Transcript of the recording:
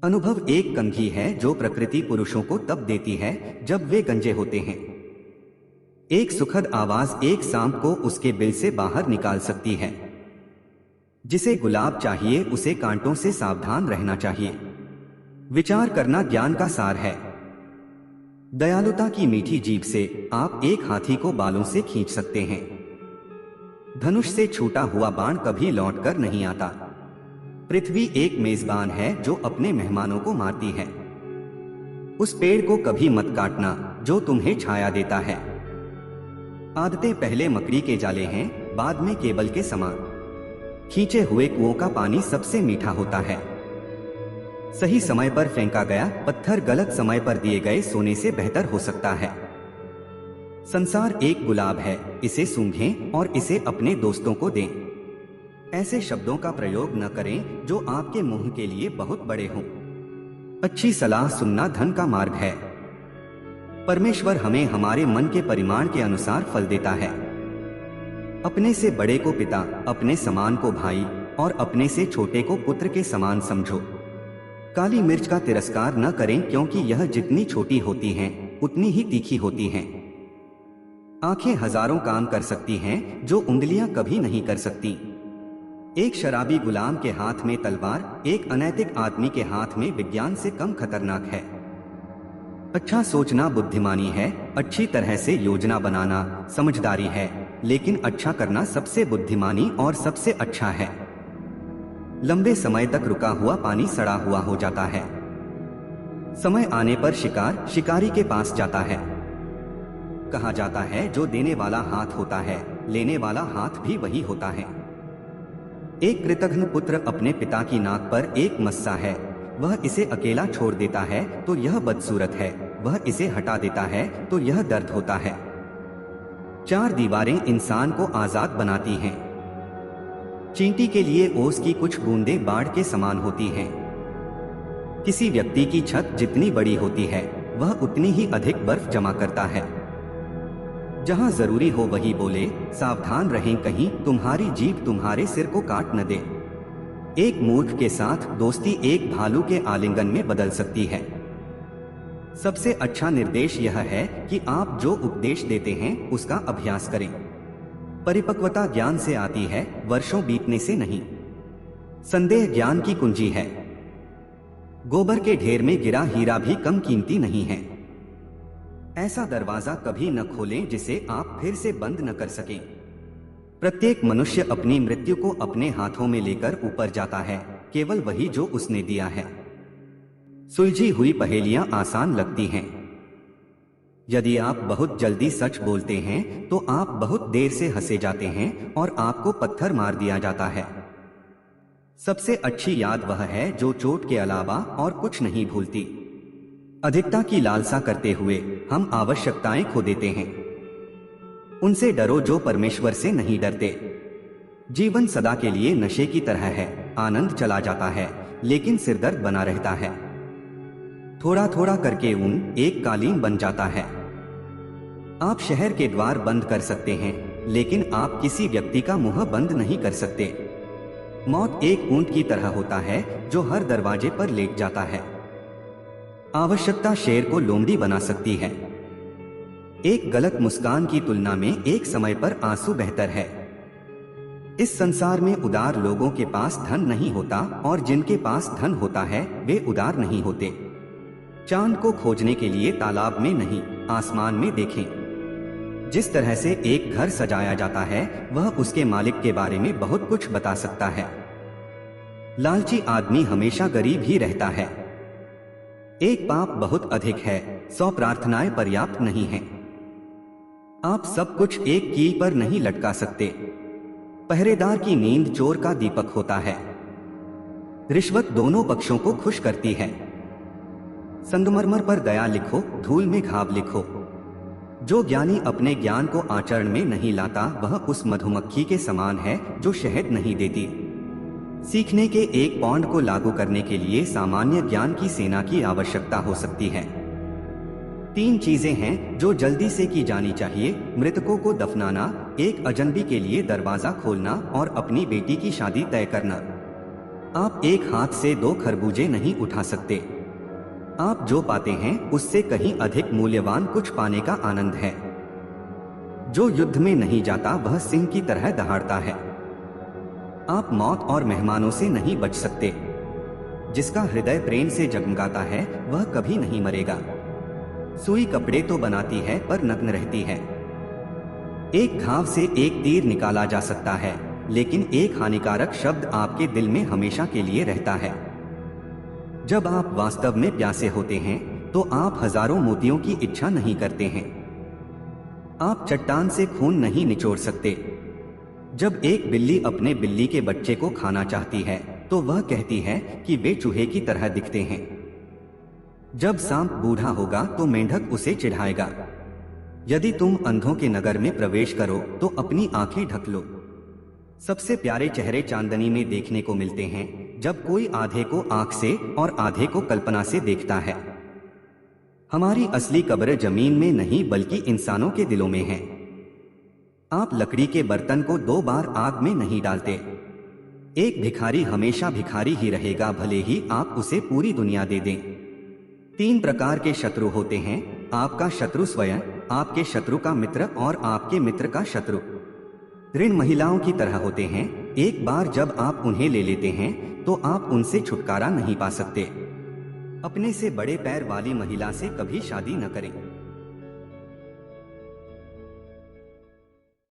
अनुभव एक कंघी है जो प्रकृति पुरुषों को तब देती है जब वे गंजे होते हैं। एक सुखद आवाज एक सांप को उसके बिल से बाहर निकाल सकती है। जिसे गुलाब चाहिए उसे कांटों से सावधान रहना चाहिए। विचार करना ज्ञान का सार है। दयालुता की मीठी जीभ से आप एक हाथी को बालों से खींच सकते हैं। धनुष से छूटा हुआ बाण कभी लौटकर नहीं आता। पृथ्वी एक मेजबान है जो अपने मेहमानों को मारती है। उस पेड़ को कभी मत काटना जो तुम्हें छाया देता है। आदतें पहले मकड़ी के जाले हैं, बाद में केबल के समान। खींचे हुए कुओं का पानी सबसे मीठा होता है। सही समय पर फेंका गया पत्थर गलत समय पर दिए गए सोने से बेहतर हो सकता है। संसार एक गुलाब है, इसे सूंघें और इसे अपने दोस्तों को दें। ऐसे शब्दों का प्रयोग न करें जो आपके मुंह के लिए बहुत बड़े हों। अच्छी सलाह सुनना धन का मार्ग है। परमेश्वर हमें हमारे मन के परिमाण के अनुसार फल देता है। अपने से बड़े को पिता, अपने समान को भाई और अपने से छोटे को पुत्र के समान समझो। काली मिर्च का तिरस्कार न करें क्योंकि यह जितनी छोटी होती हैं उतनी ही तीखी होती हैं। आंखें हजारों काम कर सकती हैं जो उंगलियां कभी नहीं कर सकती। एक शराबी गुलाम के हाथ में तलवार एक अनैतिक आदमी के हाथ में विज्ञान से कम खतरनाक है। अच्छा सोचना बुद्धिमानी है, अच्छी तरह से योजना बनाना समझदारी है, लेकिन अच्छा करना सबसे बुद्धिमानी और सबसे अच्छा है। लंबे समय तक रुका हुआ पानी सड़ा हुआ हो जाता है। समय आने पर शिकार शिकारी के पास जाता है। कहा जाता है जो देने वाला हाथ होता है, लेने वाला हाथ भी वही होता है। एक कृतघ्न पुत्र अपने पिता की नाक पर एक मस्सा है, वह इसे अकेला छोड़ देता है तो यह बदसूरत है, वह इसे हटा देता है तो यह दर्द होता है। चार दीवारें इंसान को आजाद बनाती हैं। चींटी के लिए ओस की कुछ बूंदें बाढ़ के समान होती हैं। किसी व्यक्ति की छत जितनी बड़ी होती है वह उतनी ही अधिक बर्फ जमा करता है। जहां जरूरी हो वही बोले, सावधान रहें कहीं तुम्हारी जीभ तुम्हारे सिर को काट न दे। एक मूर्ख के साथ दोस्ती एक भालू के आलिंगन में बदल सकती है। सबसे अच्छा निर्देश यह है कि आप जो उपदेश देते हैं उसका अभ्यास करें। परिपक्वता ज्ञान से आती है, वर्षों बीतने से नहीं। संदेह ज्ञान की कुंजी है। गोबर के ढेर में गिरा हीरा भी कम कीमती नहीं है। ऐसा दरवाजा कभी न खोलें जिसे आप फिर से बंद न कर सकें। प्रत्येक मनुष्य अपनी मृत्यु को अपने हाथों में लेकर ऊपर जाता है, केवल वही जो उसने दिया है। सुलझी हुई पहेलियां आसान लगती हैं। यदि आप बहुत जल्दी सच बोलते हैं तो आप बहुत देर से हंसे जाते हैं और आपको पत्थर मार दिया जाता है। सबसे अच्छी याद वह है जो चोट के अलावा और कुछ नहीं भूलती। अधिकता की लालसा करते हुए हम आवश्यकताएं खो देते हैं। उनसे डरो जो परमेश्वर से नहीं डरते। जीवन सदा के लिए नशे की तरह है, आनंद चला जाता है लेकिन सिरदर्द बना रहता है। थोड़ा थोड़ा करके ऊन एक कालीन बन जाता है। आप शहर के द्वार बंद कर सकते हैं लेकिन आप किसी व्यक्ति का मुंह बंद नहीं कर सकते। मौत एक ऊंट की तरह होता है जो हर दरवाजे पर लेट जाता है। आवश्यकता शेर को लोमड़ी बना सकती है। एक गलत मुस्कान की तुलना में एक समय पर आंसू बेहतर है। इस संसार में उदार लोगों के पास धन नहीं होता और जिनके पास धन होता है वे उदार नहीं होते। चांद को खोजने के लिए तालाब में नहीं, आसमान में देखें। जिस तरह से एक घर सजाया जाता है वह उसके मालिक के बारे में बहुत कुछ बता सकता है। लालची आदमी हमेशा गरीब ही रहता है। एक पाप बहुत अधिक है, 100 प्रार्थनाएं पर्याप्त नहीं हैं। आप सब कुछ एक कील पर नहीं लटका सकते। पहरेदार की नींद चोर का दीपक होता है। रिश्वत दोनों पक्षों को खुश करती है। संगमरमर पर दया लिखो, धूल में घाव लिखो। जो ज्ञानी अपने ज्ञान को आचरण में नहीं लाता वह उस मधुमक्खी के समान है जो शहद नहीं देती। सीखने के एक पौंड को लागू करने के लिए सामान्य ज्ञान की सेना की आवश्यकता हो सकती है। 3 चीजें हैं जो जल्दी से की जानी चाहिए: मृतकों को दफनाना, एक अजनबी के लिए दरवाजा खोलना और अपनी बेटी की शादी तय करना। आप एक हाथ से 2 खरबूजे नहीं उठा सकते। आप जो पाते हैं उससे कहीं अधिक मूल्यवान कुछ पाने का आनंद है। जो युद्ध में नहीं जाता वह सिंह की तरह दहाड़ता है। आप मौत और मेहमानों से नहीं बच सकते। जिसका हृदय प्रेम से जगमगाता है वह कभी नहीं मरेगा। सुई कपड़े तो बनाती है पर नग्न रहती है। एक घाव से एक तीर निकाला जा सकता है, लेकिन एक हानिकारक शब्द आपके दिल में हमेशा के लिए रहता है। जब आप वास्तव में प्यासे होते हैं तो आप हजारों मोतियों की इच्छा नहीं करते हैं। आप चट्टान से खून नहीं निचोड़ सकते। जब एक बिल्ली अपने बिल्ली के बच्चे को खाना चाहती है तो वह कहती है कि वे चूहे की तरह दिखते हैं। जब सांप बूढ़ा होगा तो मेंढक उसे चिढ़ाएगा। यदि तुम अंधों के नगर में प्रवेश करो तो अपनी आंखें ढक लो। सबसे प्यारे चेहरे चांदनी में देखने को मिलते हैं, जब कोई आधे को आंख से और आधे को कल्पना से देखता है। हमारी असली कब्र जमीन में नहीं बल्कि इंसानों के दिलों में है। आप लकड़ी के बर्तन को 2 बार आग में नहीं डालते। एक भिखारी हमेशा भिखारी ही रहेगा, भले ही आप उसे पूरी दुनिया दे दें। 3 प्रकार के शत्रु होते हैं, आपका शत्रु स्वयं, आपके शत्रु का मित्र और आपके मित्र का शत्रु। ऋण महिलाओं की तरह होते हैं, एक बार जब आप उन्हें ले लेते हैं तो आप उनसे छुटकारा नहीं पा सकते। अपने से बड़े पैर वाली महिला से कभी शादी न करें।